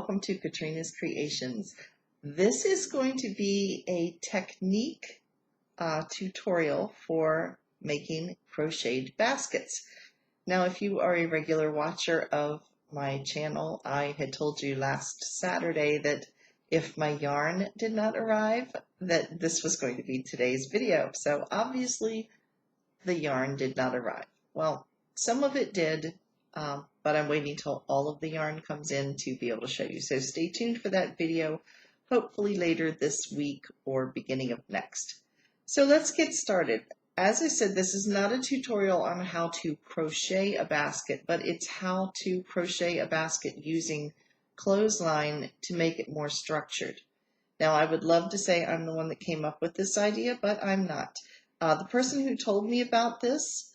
welcome to Katrina's Creations. This is going to be a technique tutorial for making crocheted baskets. Now, if you are a regular watcher of my channel, I had told you last Saturday that if my yarn did not arrive, that this was going to be today's video. So obviously the yarn did not arrive. Well, some of it did, but I'm waiting till all of the yarn comes in to be able to show you. So stay tuned for that video, hopefully later this week or beginning of next. So let's get started. As I said, this is not a tutorial on how to crochet a basket, but it's how to crochet a basket using clothesline to make it more structured. Now, I would love to say I'm the one that came up with this idea, but I'm not. The person who told me about this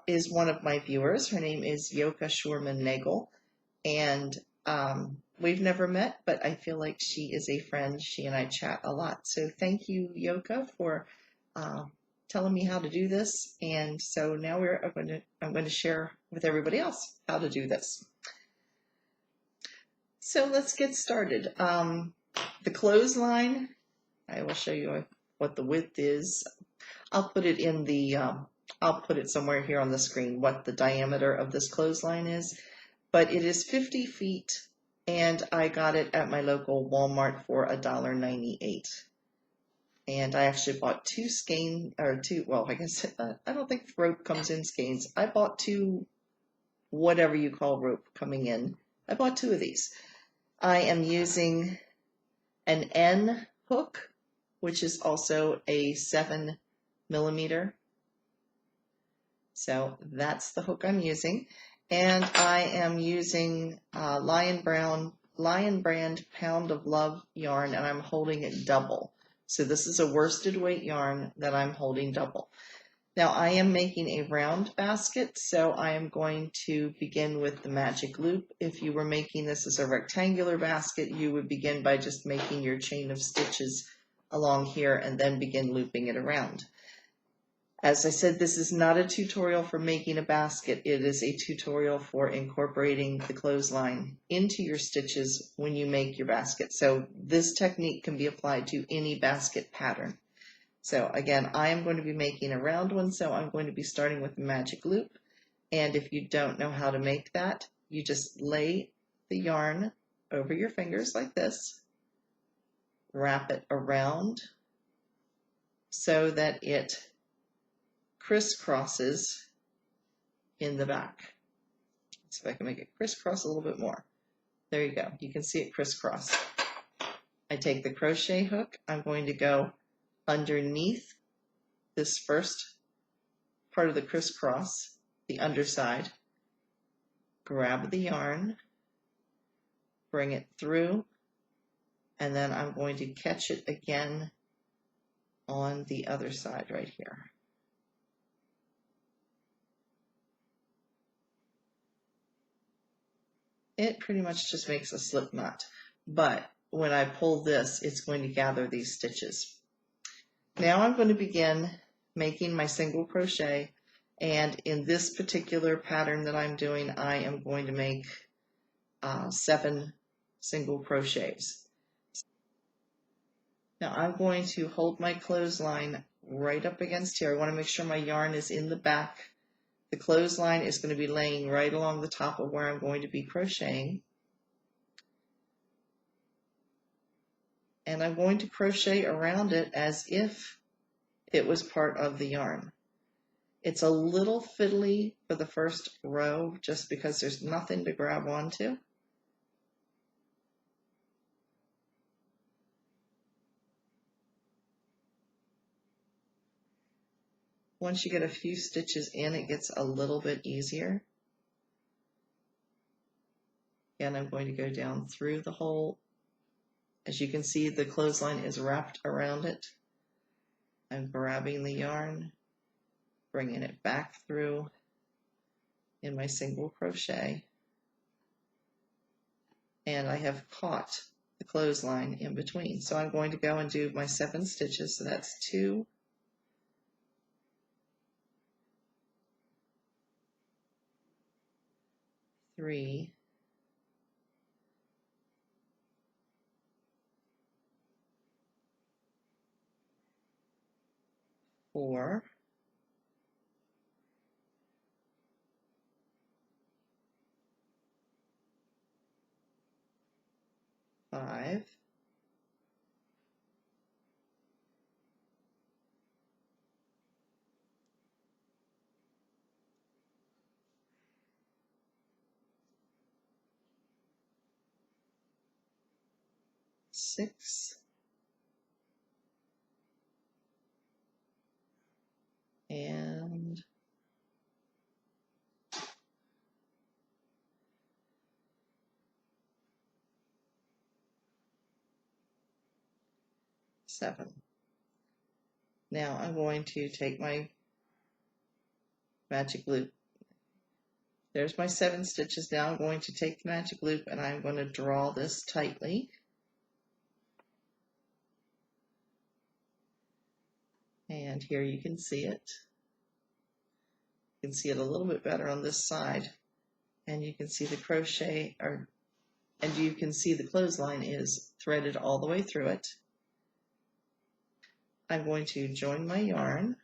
is one of my viewers. Her name is Yoka Schurman-Nagel, and we've never met, but I feel like she is a friend. She and I chat a lot. So thank you, Yoka, for telling me how to do this. And so now I'm going to share with everybody else how to do this. So let's get started. The clothesline, I will show you what the width is. I'll put it in the, I'll put it somewhere here on the screen what the diameter of this clothesline is, but it is 50 feet, and I got it at my local Walmart for $1.98. And I actually bought well, I guess, I don't think rope comes in skeins. I bought two, whatever you call rope coming in. I bought two of these. I am using an N hook, which is also a 7mm. So that's the hook I'm using. And I am using Lion Brand Pound of Love yarn, and I'm holding it double. So this is a worsted weight yarn that I'm holding double. Now I am making a round basket, so I am going to begin with the magic loop. If you were making this as a rectangular basket, you would begin by just making your chain of stitches along here and then begin looping it around. As I said, this is not a tutorial for making a basket. It is a tutorial for incorporating the clothesline into your stitches when you make your basket. So this technique can be applied to any basket pattern. So again, I am going to be making a round one, so I'm going to be starting with the magic loop. And if you don't know how to make that, you just lay the yarn over your fingers like this, wrap it around so that it crisscrosses in the back. Let's see if I can make it crisscross a little bit more. There you go. You can see it crisscross. I take the crochet hook. I'm going to go underneath this first part of the crisscross, the underside, grab the yarn, bring it through, and then I'm going to catch it again on the other side right here. It pretty much just makes a slip knot, but when I pull this, it's going to gather these stitches. Now I'm going to begin making my single crochet, and in this particular pattern that I'm doing, I am going to make 7 single crochets. Now I'm going to hold my clothesline right up against here. I want to make sure my yarn is in the back. The clothesline is going to be laying right along the top of where I'm going to be crocheting. And I'm going to crochet around it as if it was part of the yarn. It's a little fiddly for the first row just because there's nothing to grab onto. Once you get a few stitches in, it gets a little bit easier. Again, I'm going to go down through the hole. As you can see, the clothesline is wrapped around it. I'm grabbing the yarn, bringing it back through in my single crochet, and I have caught the clothesline in between. So I'm going to go and do my 7 stitches. So that's 2, 3, 4, 5, 6, and 7. Now I'm going to take my magic loop. There's my 7 stitches. Now I'm going to take the magic loop and I'm going to draw this tightly. And here you can see it. You can see it a little bit better on this side. And you can see the crochet, and you can see the clothesline is threaded all the way through it. I'm going to join my yarn.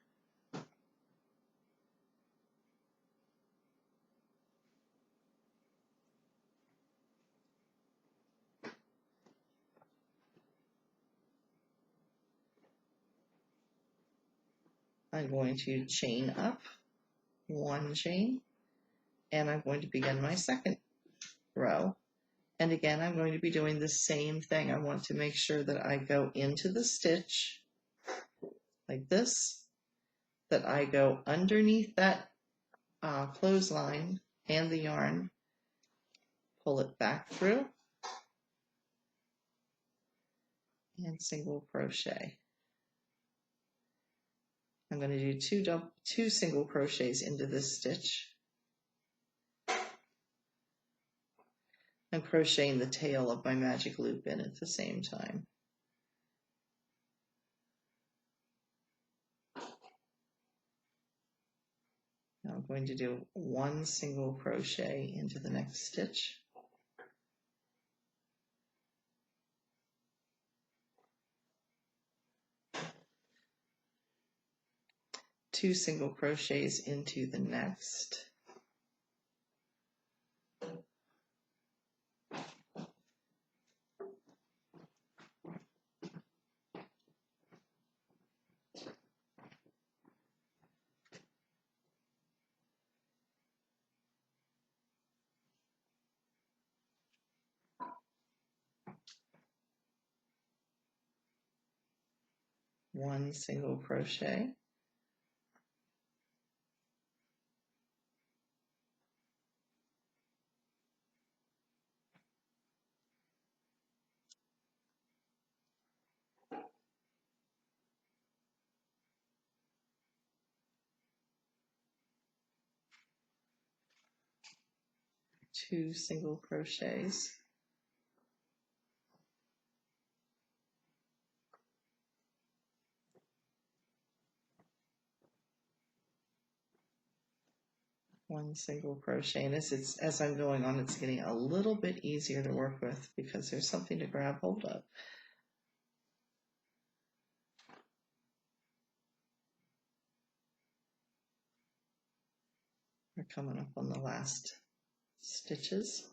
I'm going to chain up 1 chain, and I'm going to begin my second row. And again, I'm going to be doing the same thing. I want to make sure that I go into the stitch like this, that I go underneath that clothesline and the yarn, pull it back through, and single crochet. I'm going to do two single crochets into this stitch. I'm crocheting the tail of my magic loop in at the same time. Now I'm going to do 1 single crochet into the next stitch. Two single crochets into the next. One single crochet. Two single crochets. One single crochet, and as I'm going on, it's getting a little bit easier to work with because there's something to grab hold of. We're coming up on the last stitches.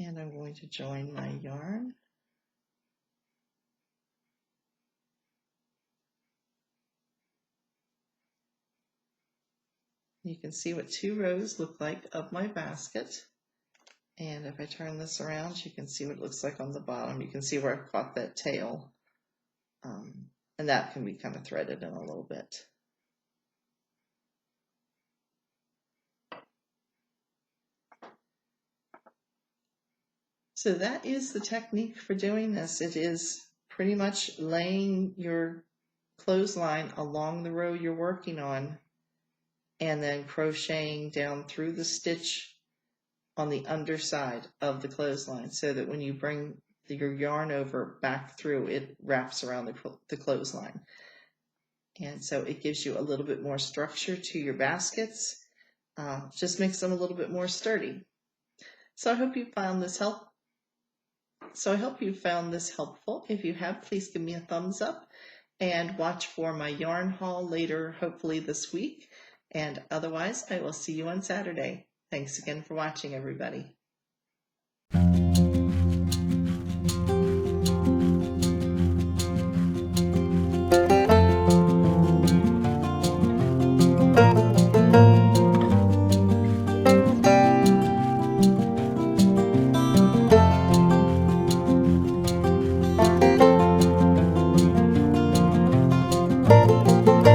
And I'm going to join my yarn. You can see what 2 rows look like of my basket. And if I turn this around, you can see what it looks like on the bottom. You can see where I've caught that tail. And that can be kind of threaded in a little bit. So that is the technique for doing this. It is pretty much laying your clothesline along the row you're working on and then crocheting down through the stitch on the underside of the clothesline so that when you bring your yarn over back through, it wraps around the clothesline. And so it gives you a little bit more structure to your baskets, just makes them a little bit more sturdy. So I hope you found this helpful. If you have, please give me a thumbs up and watch for my yarn haul later, hopefully this week. And otherwise, I will see you on Saturday. Thanks again for watching, everybody.